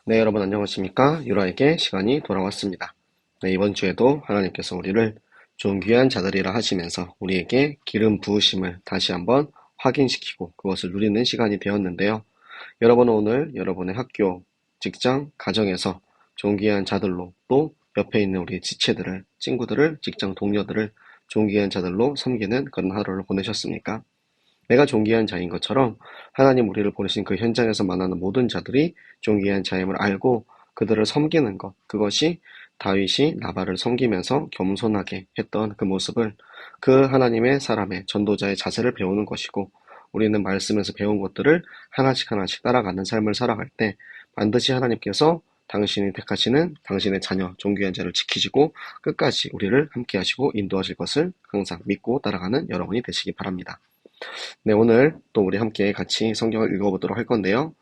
네, 여러분 안녕하십니까? 유라에게 시간이 돌아왔습니다. 네, 이번 주에도 하나님께서 우리를 좀 귀한 자들이라 하시면서 우리에게 기름 부으심을 다시 한번 확인시키고 그것을 누리는 시간이 되었는데요. 여러분은 오늘 여러분의 학교, 직장, 가정에서 존귀한 자들로 또 옆에 있는 우리 지체들을, 친구들을, 직장 동료들을 존귀한 자들로 섬기는 그런 하루를 보내셨습니까? 내가 존귀한 자인 것처럼 하나님 우리를 보내신 그 현장에서 만나는 모든 자들이 존귀한 자임을 알고 그들을 섬기는 것, 그것이 다윗이 나발을 섬기면서 겸손하게 했던 그 모습을 그 하나님의 사람의 전도자의 자세를 배우는 것이고 우리는 말씀에서 배운 것들을 하나씩 하나씩 따라가는 삶을 살아갈 때 반드시 하나님께서 당신이 택하시는 당신의 자녀, 존귀한 자를 지키시고 끝까지 우리를 함께 하시고 인도하실 것을 항상 믿고 따라가는 여러분이 되시기 바랍니다. 네, 오늘 또 우리 함께 같이 성경을 읽어보도록 할 건데요.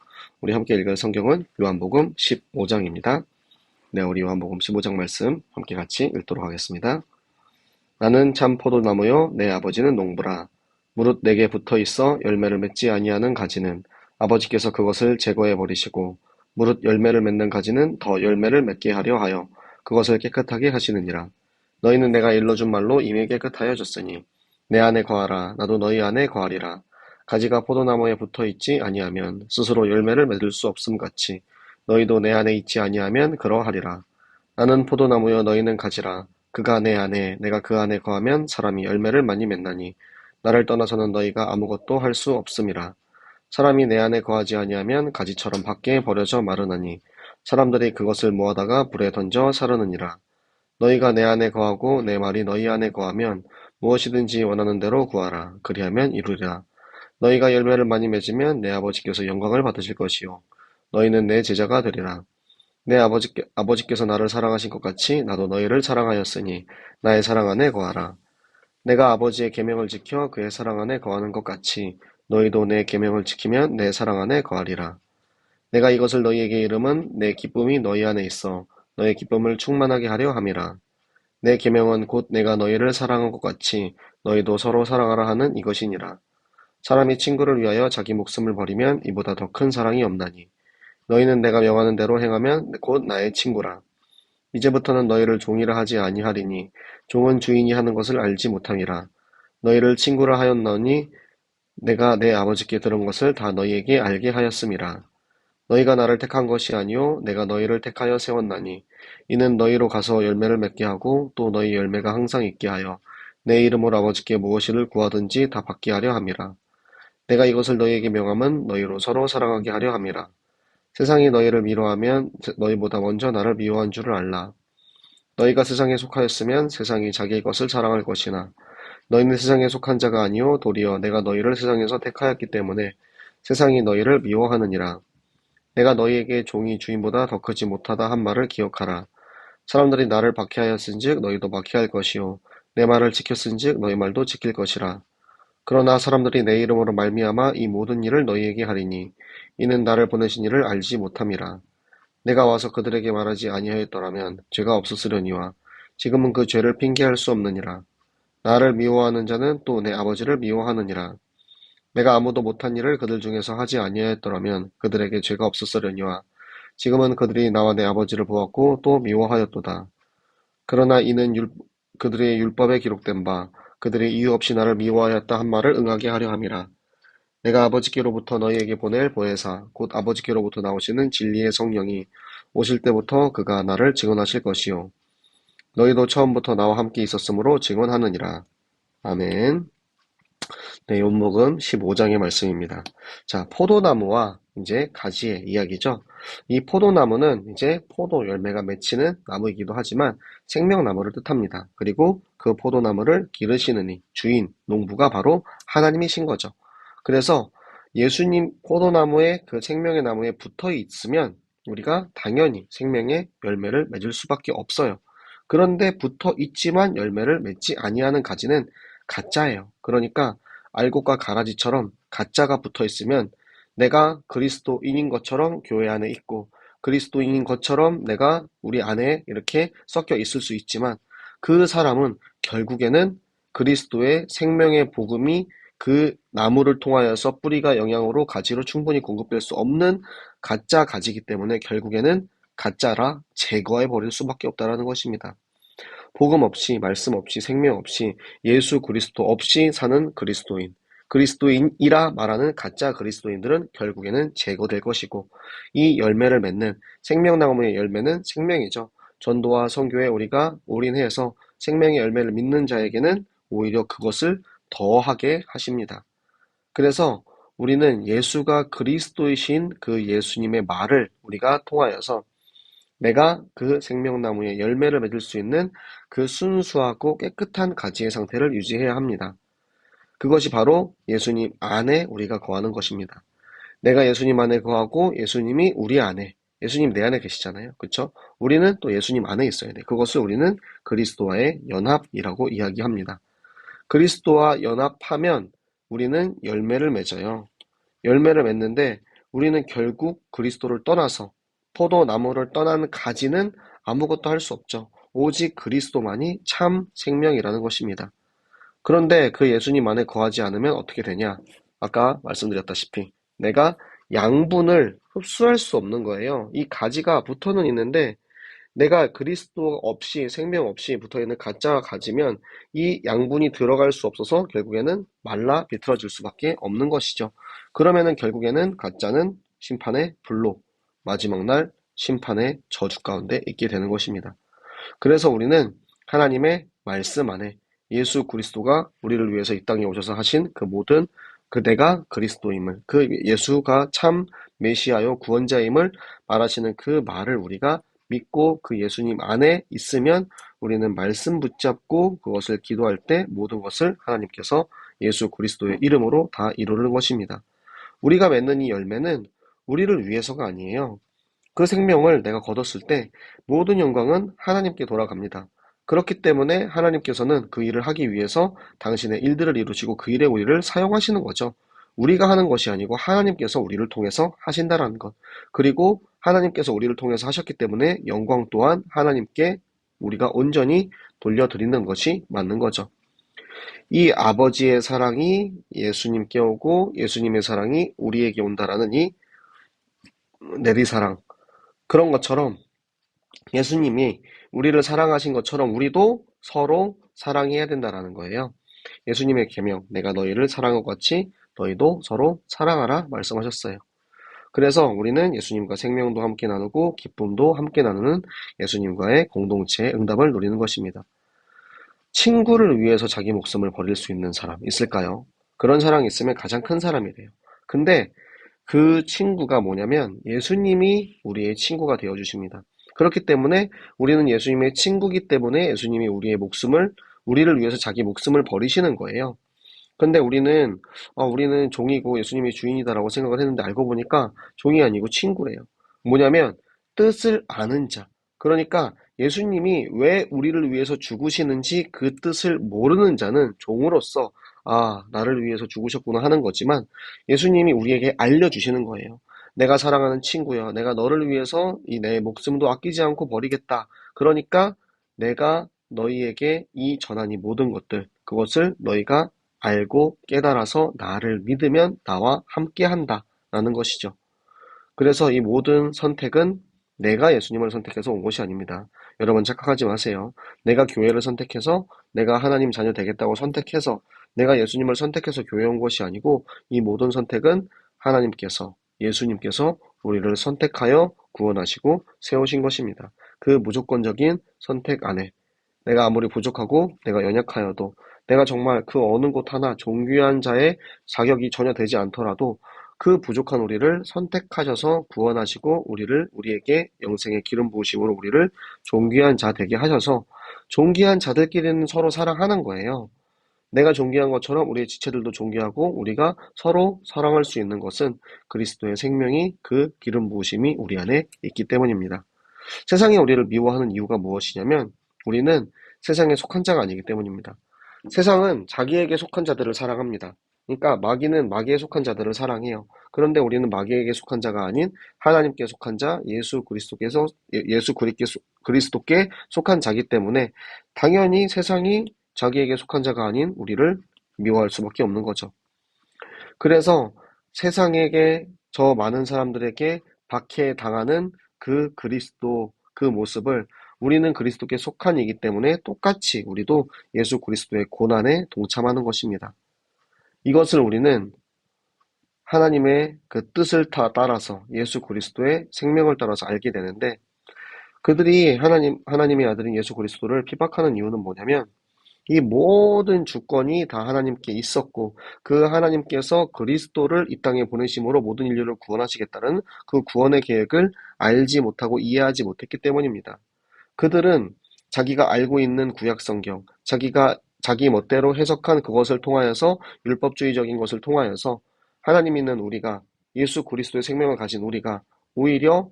우리 함께 읽을 성경은 요한복음 15장입니다. 네, 우리 요한복음 15장 말씀 함께 같이 읽도록 하겠습니다. 나는 참 포도나무요 내 아버지는 농부라. 무릇 내게 붙어 있어 열매를 맺지 아니하는 가지는 아버지께서 그것을 제거해 버리시고 무릇 열매를 맺는 가지는 더 열매를 맺게 하려 하여 그것을 깨끗하게 하시느니라. 너희는 내가 일러준 말로 이미 깨끗하여졌으니 내 안에 거하라. 나도 너희 안에 거하리라. 가지가 포도나무에 붙어 있지 아니하면 스스로 열매를 맺을 수 없음 같이 너희도 내 안에 있지 아니하면 그러하리라. 나는 포도나무여 너희는 가지라. 그가 내 안에 내가 그 안에 거하면 사람이 열매를 많이 맺나니 나를 떠나서는 너희가 아무것도 할 수 없음이라. 사람이 내 안에 거하지 아니하면 가지처럼 밖에 버려져 마르나니 사람들이 그것을 모아다가 불에 던져 사르느니라. 너희가 내 안에 거하고 내 말이 너희 안에 거하면 무엇이든지 원하는 대로 구하라. 그리하면 이루리라. 너희가 열매를 많이 맺으면 내 아버지께서 영광을 받으실 것이요 너희는 내 제자가 되리라. 내 아버지께서 나를 사랑하신 것 같이 나도 너희를 사랑하였으니 나의 사랑 안에 거하라. 내가 아버지의 계명을 지켜 그의 사랑 안에 거하는 것 같이 너희도 내 계명을 지키면 내 사랑 안에 거하리라. 내가 이것을 너희에게 이름은 내 기쁨이 너희 안에 있어 너의 기쁨을 충만하게 하려 함이라. 내 계명은 곧 내가 너희를 사랑한 것 같이 너희도 서로 사랑하라 하는 이것이니라. 사람이 친구를 위하여 자기 목숨을 버리면 이보다 더 큰 사랑이 없나니 너희는 내가 명하는 대로 행하면 곧 나의 친구라. 이제부터는 너희를 종이라 하지 아니하리니 종은 주인이 하는 것을 알지 못함이라. 너희를 친구라 하였나니 내가 내 아버지께 들은 것을 다 너희에게 알게 하였음이라. 너희가 나를 택한 것이 아니요 내가 너희를 택하여 세웠나니 이는 너희로 가서 열매를 맺게 하고 또 너희 열매가 항상 있게 하여 내 이름으로 아버지께 무엇을 구하든지 다 받게 하려 함이라. 내가 이것을 너희에게 명함은 너희로 서로 사랑하게 하려 함이라. 세상이 너희를 미워하면 너희보다 먼저 나를 미워한 줄을 알라. 너희가 세상에 속하였으면 세상이 자기의 것을 자랑할 것이나 너희는 세상에 속한 자가 아니요 도리어 내가 너희를 세상에서 택하였기 때문에 세상이 너희를 미워하느니라. 내가 너희에게 종이 주인보다 더 크지 못하다 한 말을 기억하라. 사람들이 나를 박해하였은즉 너희도 박해할 것이요 내 말을 지켰은즉 너희 말도 지킬 것이라. 그러나 사람들이 내 이름으로 말미암아 이 모든 일을 너희에게 하리니 이는 나를 보내신 이를 알지 못함이라. 내가 와서 그들에게 말하지 아니하였더라면 죄가 없었으려니와 지금은 그 죄를 핑계할 수 없느니라. 나를 미워하는 자는 또 내 아버지를 미워하느니라. 내가 아무도 못한 일을 그들 중에서 하지 아니하였더라면 그들에게 죄가 없었으려니와 지금은 그들이 나와 내 아버지를 보았고 또 미워하였도다. 그러나 이는 그들의 율법에 기록된 바 그들이 이유 없이 나를 미워하였다 한 말을 응하게 하려 함이라. 내가 아버지께로부터 너희에게 보낼 보혜사 곧 아버지께로부터 나오시는 진리의 성령이 오실 때부터 그가 나를 증언하실 것이요 너희도 처음부터 나와 함께 있었으므로 증언하느니라. 아멘. 네, 요목음 15장의 말씀입니다. 자, 포도나무와 이제 가지의 이야기죠. 이 포도나무는 이제 포도 열매가 맺히는 나무이기도 하지만 생명나무를 뜻합니다. 그리고 그 포도나무를 기르시는 이 주인, 농부가 바로 하나님이신 거죠. 그래서 예수님 포도나무에 그 생명의 나무에 붙어 있으면 우리가 당연히 생명의 열매를 맺을 수밖에 없어요. 그런데 붙어 있지만 열매를 맺지 아니하는 가지는 가짜예요. 그러니까 알곡과 가라지처럼 가짜가 붙어 있으면 내가 그리스도인인 것처럼 교회 안에 있고 그리스도인인 것처럼 내가 우리 안에 이렇게 섞여 있을 수 있지만 그 사람은 결국에는 그리스도의 생명의 복음이 그 나무를 통하여서 뿌리가 영양으로 가지로 충분히 공급될 수 없는 가짜 가지이기 때문에 결국에는 가짜라 제거해 버릴 수밖에 없다라는 것입니다. 복음 없이, 말씀 없이, 생명 없이, 예수 그리스도 없이 사는 그리스도인, 그리스도인이라 말하는 가짜 그리스도인들은 결국에는 제거될 것이고, 이 열매를 맺는 생명나무의 열매는 생명이죠. 전도와 선교에 우리가 올인해서 생명의 열매를 믿는 자에게는 오히려 그것을 더하게 하십니다. 그래서 우리는 예수가 그리스도이신 그 예수님의 말을 우리가 통하여서 내가 그 생명나무의 열매를 맺을 수 있는 그 순수하고 깨끗한 가지의 상태를 유지해야 합니다. 그것이 바로 예수님 안에 우리가 거하는 것입니다. 내가 예수님 안에 거하고 예수님이 우리 안에, 예수님 내 안에 계시잖아요. 그렇죠? 우리는 또 예수님 안에 있어야 돼. 그것을 우리는 그리스도와의 연합이라고 이야기합니다. 그리스도와 연합하면 우리는 열매를 맺어요. 열매를 맺는데 우리는 결국 그리스도를 떠나서 포도나무를 떠난 가지는 아무것도 할 수 없죠. 오직 그리스도만이 참 생명이라는 것입니다. 그런데 그 예수님 안에 거하지 않으면 어떻게 되냐? 아까 말씀드렸다시피 내가 양분을 흡수할 수 없는 거예요. 이 가지가 붙어는 있는데 내가 그리스도 없이 생명 없이 붙어있는 가짜가 가지면 이 양분이 들어갈 수 없어서 결국에는 말라 비틀어질 수밖에 없는 것이죠. 그러면은 결국에는 가짜는 심판의 불로 마지막 날 심판의 저주 가운데 있게 되는 것입니다. 그래서 우리는 하나님의 말씀 안에 예수 그리스도가 우리를 위해서 이 땅에 오셔서 하신 그 모든 그대가 그리스도임을, 그 예수가 참 메시아요 구원자임을 말하시는 그 말을 우리가 믿고 그 예수님 안에 있으면 우리는 말씀 붙잡고 그것을 기도할 때 모든 것을 하나님께서 예수 그리스도의 이름으로 다 이루는 것입니다. 우리가 맺는 이 열매는 우리를 위해서가 아니에요. 그 생명을 내가 거뒀을 때 모든 영광은 하나님께 돌아갑니다. 그렇기 때문에 하나님께서는 그 일을 하기 위해서 당신의 일들을 이루시고 그 일에 우리를 사용하시는 거죠. 우리가 하는 것이 아니고 하나님께서 우리를 통해서 하신다라는 것. 그리고 하나님께서 우리를 통해서 하셨기 때문에 영광 또한 하나님께 우리가 온전히 돌려드리는 것이 맞는 거죠. 이 아버지의 사랑이 예수님께 오고 예수님의 사랑이 우리에게 온다라는 이 내리사랑. 그런 것처럼 예수님이 우리를 사랑하신 것처럼 우리도 서로 사랑해야 된다라는 거예요. 예수님의 계명, 내가 너희를 사랑한 것 같이 너희도 서로 사랑하라 말씀하셨어요. 그래서 우리는 예수님과 생명도 함께 나누고 기쁨도 함께 나누는 예수님과의 공동체의 응답을 누리는 것입니다. 친구를 위해서 자기 목숨을 버릴 수 있는 사람 있을까요? 그런 사람이 있으면 가장 큰 사람이래요. 근데 그 친구가 뭐냐면 예수님이 우리의 친구가 되어주십니다. 그렇기 때문에 우리는 예수님의 친구이기 때문에 예수님이 우리를 위해서 자기 목숨을 버리시는 거예요. 근데 우리는 종이고 예수님이 주인이다라고 생각을 했는데 알고 보니까 종이 아니고 친구래요. 뭐냐면 뜻을 아는 자. 그러니까 예수님이 왜 우리를 위해서 죽으시는지 그 뜻을 모르는 자는 종으로서 나를 위해서 죽으셨구나 하는 거지만 예수님이 우리에게 알려주시는 거예요. 내가 사랑하는 친구야. 내가 너를 위해서 이 내 목숨도 아끼지 않고 버리겠다. 그러니까 내가 너희에게 이 전한 이 모든 것들, 그것을 너희가 알고 깨달아서 나를 믿으면 나와 함께 한다라는 것이죠. 그래서 이 모든 선택은 내가 예수님을 선택해서 온 것이 아닙니다. 여러분 착각하지 마세요. 내가 교회를 선택해서 내가 하나님 자녀 되겠다고 선택해서 내가 예수님을 선택해서 교회 온 것이 아니고 이 모든 선택은 하나님께서 예수님께서 우리를 선택하여 구원하시고 세우신 것입니다. 그 무조건적인 선택 안에 내가 아무리 부족하고 내가 연약하여도 내가 정말 그 어느 곳 하나 존귀한 자의 자격이 전혀 되지 않더라도 그 부족한 우리를 선택하셔서 구원하시고 우리에게 영생의 기름 부으심으로 우리를 존귀한 자 되게 하셔서 존귀한 자들끼리는 서로 사랑하는 거예요. 내가 존귀한 것처럼 우리의 지체들도 존귀하고 우리가 서로 사랑할 수 있는 것은 그리스도의 생명이 그 기름 부으심이 우리 안에 있기 때문입니다. 세상이 우리를 미워하는 이유가 무엇이냐면 우리는 세상에 속한 자가 아니기 때문입니다. 세상은 자기에게 속한 자들을 사랑합니다. 그러니까 마귀는 마귀에 속한 자들을 사랑해요. 그런데 우리는 마귀에게 속한 자가 아닌 하나님께 속한 자, 그리스도께 속한 자기 때문에 당연히 세상이 자기에게 속한 자가 아닌 우리를 미워할 수밖에 없는 거죠. 그래서 세상에게 저 많은 사람들에게 박해당하는 그 그리스도 그 모습을 우리는 그리스도께 속한 이기 때문에 똑같이 우리도 예수 그리스도의 고난에 동참하는 것입니다. 이것을 우리는 하나님의 그 뜻을 따라서 예수 그리스도의 생명을 따라서 알게 되는데 그들이 하나님의 아들인 예수 그리스도를 핍박하는 이유는 뭐냐면 이 모든 주권이 다 하나님께 있었고 그 하나님께서 그리스도를 이 땅에 보내심으로 모든 인류를 구원하시겠다는 그 구원의 계획을 알지 못하고 이해하지 못했기 때문입니다. 그들은 자기가 알고 있는 구약 성경, 자기가 자기 멋대로 해석한 그것을 통하여서 율법주의적인 것을 통하여서 하나님 있는 우리가 예수 그리스도의 생명을 가진 우리가 오히려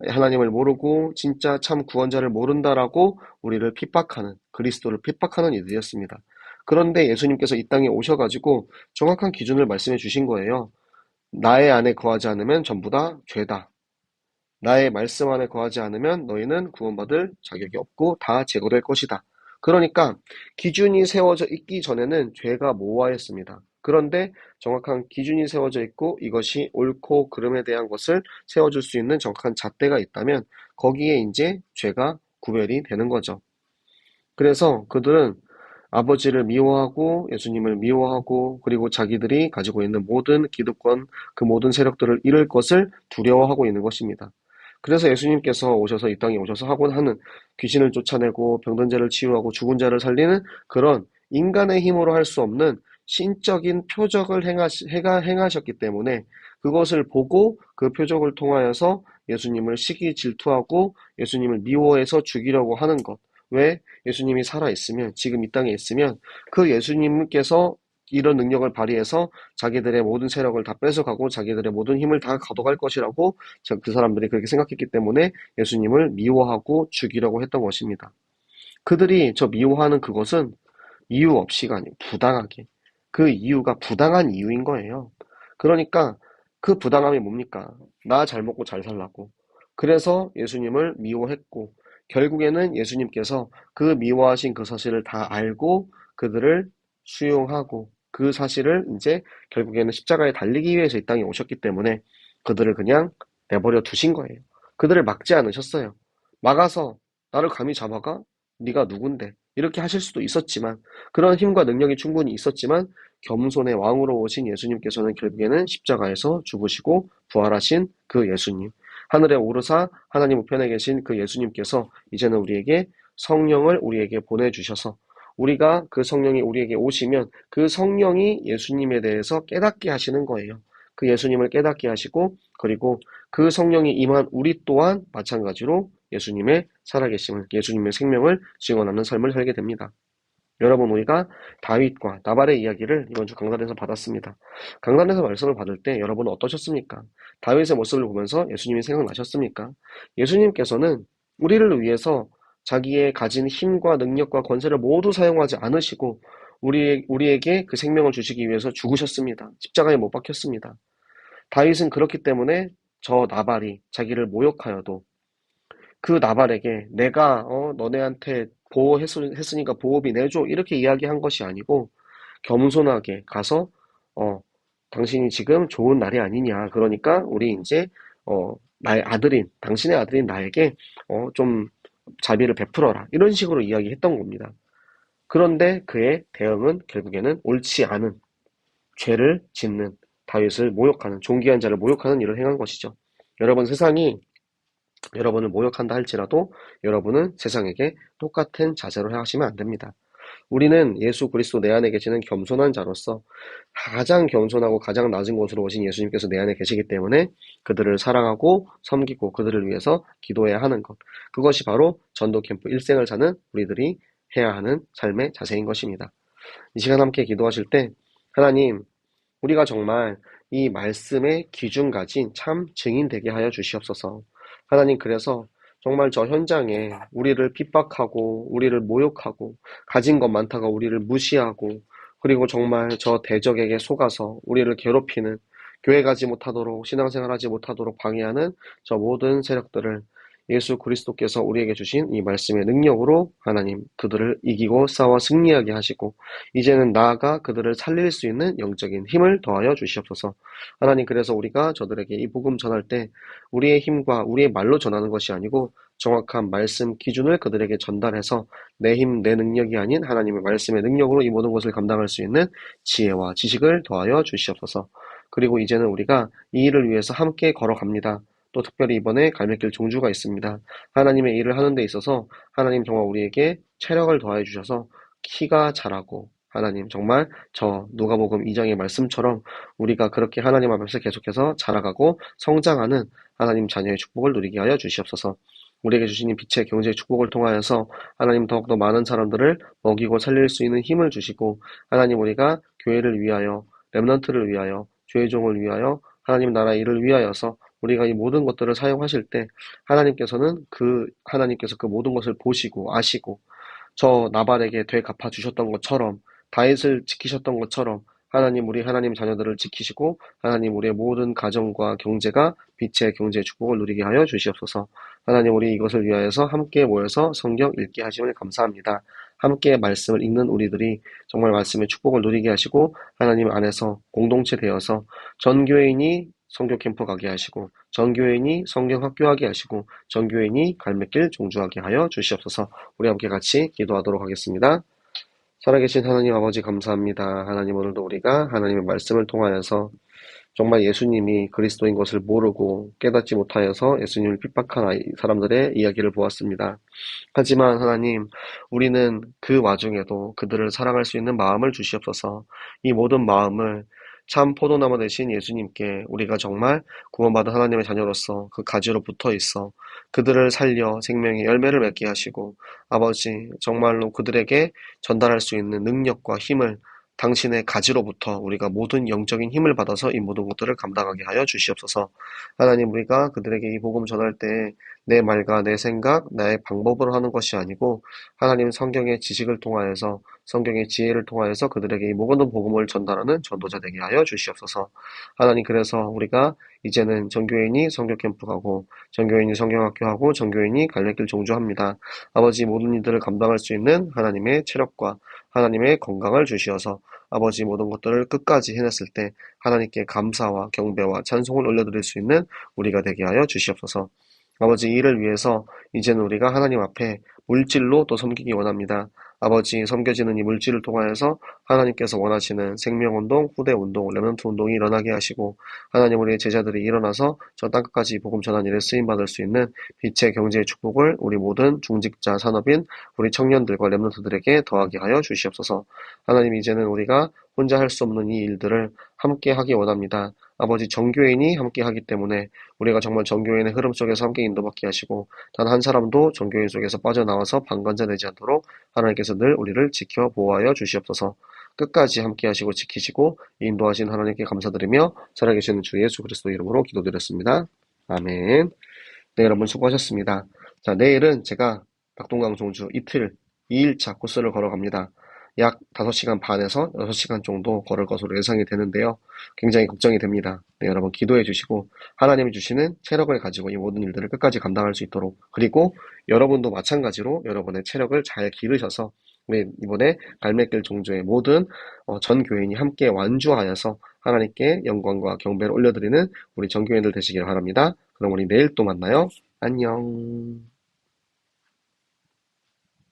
하나님을 모르고 진짜 참 구원자를 모른다라고 우리를 핍박하는 그리스도를 핍박하는 이들이었습니다. 그런데 예수님께서 이 땅에 오셔가지고 정확한 기준을 말씀해 주신 거예요. 나의 안에 거하지 않으면 전부 다 죄다. 나의 말씀 안에 거하지 않으면 너희는 구원받을 자격이 없고 다 제거될 것이다. 그러니까 기준이 세워져 있기 전에는 죄가 모호하였습니다. 그런데 정확한 기준이 세워져 있고 이것이 옳고 그름에 대한 것을 세워줄 수 있는 정확한 잣대가 있다면 거기에 이제 죄가 구별이 되는 거죠. 그래서 그들은 아버지를 미워하고 예수님을 미워하고 그리고 자기들이 가지고 있는 모든 기득권, 그 모든 세력들을 잃을 것을 두려워하고 있는 것입니다. 그래서 예수님께서 오셔서 이 땅에 오셔서 하곤 하는 귀신을 쫓아내고 병든 자를 치유하고 죽은 자를 살리는 그런 인간의 힘으로 할 수 없는 신적인 표적을 행하셨기 때문에 그것을 보고 그 표적을 통하여서 예수님을 시기 질투하고 예수님을 미워해서 죽이려고 하는 것. 왜? 예수님이 살아있으면, 지금 이 땅에 있으면 그 예수님께서 이런 능력을 발휘해서 자기들의 모든 세력을 다 뺏어가고 자기들의 모든 힘을 다 가져갈 것이라고 그 사람들이 그렇게 생각했기 때문에 예수님을 미워하고 죽이려고 했던 것입니다. 그들이 저 미워하는 그것은 이유 없이가 아니고 부당하게. 그 이유가 부당한 이유인 거예요. 그러니까 그 부당함이 뭡니까? 나 잘 먹고 잘 살라고. 그래서 예수님을 미워했고 결국에는 예수님께서 그 미워하신 그 사실을 다 알고 그들을 수용하고 그 사실을 이제 결국에는 십자가에 달리기 위해서 이 땅에 오셨기 때문에 그들을 그냥 내버려 두신 거예요. 그들을 막지 않으셨어요. 막아서 나를 감히 잡아가? 네가 누군데? 이렇게 하실 수도 있었지만 그런 힘과 능력이 충분히 있었지만 겸손의 왕으로 오신 예수님께서는 결국에는 십자가에서 죽으시고 부활하신 그 예수님, 하늘에 오르사 하나님 우편에 계신 그 예수님께서 이제는 우리에게 성령을 우리에게 보내주셔서 우리가 그 성령이 우리에게 오시면 그 성령이 예수님에 대해서 깨닫게 하시는 거예요. 그 예수님을 깨닫게 하시고 그리고 그 성령이 임한 우리 또한 마찬가지로 예수님의 살아계심을, 예수님의 생명을 증언하는 삶을 살게 됩니다. 여러분, 우리가 다윗과 나발의 이야기를 이번 주 강단에서 받았습니다. 강단에서 말씀을 받을 때 여러분은 어떠셨습니까? 다윗의 모습을 보면서 예수님이 생각나셨습니까? 예수님께서는 우리를 위해서 자기의 가진 힘과 능력과 권세를 모두 사용하지 않으시고 우리에게 그 생명을 주시기 위해서 죽으셨습니다. 십자가에 못 박혔습니다. 다윗은 그렇기 때문에 저 나발이 자기를 모욕하여도 그 나발에게 내가 너네한테 보호했으니까 보호비 내줘 이렇게 이야기한 것이 아니고 겸손하게 가서 당신이 지금 좋은 날이 아니냐 그러니까 우리 이제 나의 아들인 당신의 아들인 나에게 좀 자비를 베풀어라 이런 식으로 이야기했던 겁니다. 그런데 그의 대응은 결국에는 옳지 않은 죄를 짓는 다윗을 모욕하는 존귀한 자를 모욕하는 일을 행한 것이죠. 여러분 세상이 여러분을 모욕한다 할지라도 여러분은 세상에게 똑같은 자세로 하시면 안 됩니다. 우리는 예수 그리스도 내 안에 계시는 겸손한 자로서 가장 겸손하고 가장 낮은 곳으로 오신 예수님께서 내 안에 계시기 때문에 그들을 사랑하고 섬기고 그들을 위해서 기도해야 하는 것. 그것이 바로 전도 캠프 일생을 사는 우리들이 해야 하는 삶의 자세인 것입니다. 이 시간 함께 기도하실 때 하나님, 우리가 정말 이 말씀의 기준 가진 참 증인 되게 하여 주시옵소서. 하나님, 그래서 정말 저 현장에 우리를 핍박하고 우리를 모욕하고 가진 것 많다가 우리를 무시하고 그리고 정말 저 대적에게 속아서 우리를 괴롭히는 교회 가지 못하도록 신앙생활 하지 못하도록 방해하는 저 모든 세력들을 예수 그리스도께서 우리에게 주신 이 말씀의 능력으로 하나님 그들을 이기고 싸워 승리하게 하시고 이제는 나아가 그들을 살릴 수 있는 영적인 힘을 더하여 주시옵소서. 하나님 그래서 우리가 저들에게 이 복음 전할 때 우리의 힘과 우리의 말로 전하는 것이 아니고 정확한 말씀 기준을 그들에게 전달해서 내 힘, 내 능력이 아닌 하나님의 말씀의 능력으로 이 모든 것을 감당할 수 있는 지혜와 지식을 더하여 주시옵소서. 그리고 이제는 우리가 이 일을 위해서 함께 걸어갑니다. 또 특별히 이번에 갈매길 종주가 있습니다. 하나님의 일을 하는 데 있어서 하나님 정말 우리에게 체력을 더해 주셔서 키가 자라고 하나님 정말 저 누가복음 2장의 말씀처럼 우리가 그렇게 하나님 앞에서 계속해서 자라가고 성장하는 하나님 자녀의 축복을 누리게 하여 주시옵소서. 우리에게 주신 이 빛의 경제의 축복을 통하여서 하나님 더욱더 많은 사람들을 먹이고 살릴 수 있는 힘을 주시고 하나님 우리가 교회를 위하여 렘넌트를 위하여 주의 종을 위하여 하나님 나라 일을 위하여서 우리가 이 모든 것들을 사용하실 때 하나님께서 그 모든 것을 보시고 아시고 저 나발에게 되갚아 주셨던 것처럼 다윗을 지키셨던 것처럼 하나님 우리 하나님 자녀들을 지키시고 하나님 우리의 모든 가정과 경제가 빛의 경제의 축복을 누리게 하여 주시옵소서. 하나님 우리 이것을 위하여서 함께 모여서 성경 읽게 하심을 감사합니다. 함께 말씀을 읽는 우리들이 정말 말씀의 축복을 누리게 하시고 하나님 안에서 공동체 되어서 전 교회인이 성교 캠프 가게 하시고 전 교회인이 성경 학교하게 하시고 전 교회인이 갈매길 종주하게 하여 주시옵소서. 우리 함께 같이 기도하도록 하겠습니다. 살아계신 하나님 아버지 감사합니다. 하나님 오늘도 우리가 하나님의 말씀을 통하여서 정말 예수님이 그리스도인 것을 모르고 깨닫지 못하여서 예수님을 핍박한 사람들의 이야기를 보았습니다. 하지만 하나님, 우리는 그 와중에도 그들을 사랑할 수 있는 마음을 주시옵소서. 이 모든 마음을 참 포도나무 되신 예수님께 우리가 정말 구원받은 하나님의 자녀로서 그 가지로 붙어 있어 그들을 살려 생명의 열매를 맺게 하시고 아버지 정말로 그들에게 전달할 수 있는 능력과 힘을 당신의 가지로부터 우리가 모든 영적인 힘을 받아서 이 모든 것들을 감당하게 하여 주시옵소서. 하나님 우리가 그들에게 이 복음 전할 때 내 말과 내 생각, 나의 방법으로 하는 것이 아니고 하나님 성경의 지식을 통하여서 성경의 지혜를 통하여서 그들에게 이 모든 복음을 전달하는 전도자 되게 하여 주시옵소서. 하나님 그래서 우리가 이제는 전교인이 성교 캠프 가고 전교인이 성경학교 하고 전교인이 갈래길 종주합니다. 아버지 모든 이들을 감당할 수 있는 하나님의 체력과 하나님의 건강을 주시어서 아버지 모든 것들을 끝까지 해냈을 때 하나님께 감사와 경배와 찬송을 올려드릴 수 있는 우리가 되게 하여 주시옵소서. 아버지 이를 위해서 이제는 우리가 하나님 앞에 물질로 또 섬기기 원합니다. 아버지 섬겨지는 이 물질을 통하여서 하나님께서 원하시는 생명운동, 후대운동, 렘넌트 운동이 일어나게 하시고 하나님 우리의 제자들이 일어나서 저 땅끝까지 복음 전한 일에 쓰임받을 수 있는 빛의 경제의 축복을 우리 모든 중직자 산업인 우리 청년들과 렘넌트들에게 더하게 하여 주시옵소서. 하나님 이제는 우리가 혼자 할 수 없는 이 일들을 함께 하기 원합니다. 아버지 정교인이 함께 하기 때문에 우리가 정말 정교인의 흐름 속에서 함께 인도받게 하시고 단 한 사람도 정교인 속에서 빠져나와서 방관자되지 않도록 하나님께서 늘 우리를 지켜 보호하여 주시옵소서. 끝까지 함께 하시고 지키시고 인도하신 하나님께 감사드리며 살아계시는 주 예수 그리스도 이름으로 기도드렸습니다. 아멘. 네, 여러분 수고하셨습니다. 자, 내일은 제가 낙동강 종주 이틀 2일차 코스를 걸어갑니다. 약 5시간 반에서 6시간 정도 걸을 것으로 예상이 되는데요. 굉장히 걱정이 됩니다. 네, 여러분 기도해 주시고 하나님이 주시는 체력을 가지고 이 모든 일들을 끝까지 감당할 수 있도록 그리고 여러분도 마찬가지로 여러분의 체력을 잘 기르셔서 이번에 갈매길 종주의 모든 전 교인이 함께 완주하여서 하나님께 영광과 경배를 올려드리는 우리 전 교인들 되시길 바랍니다. 그럼 우리 내일 또 만나요. 안녕.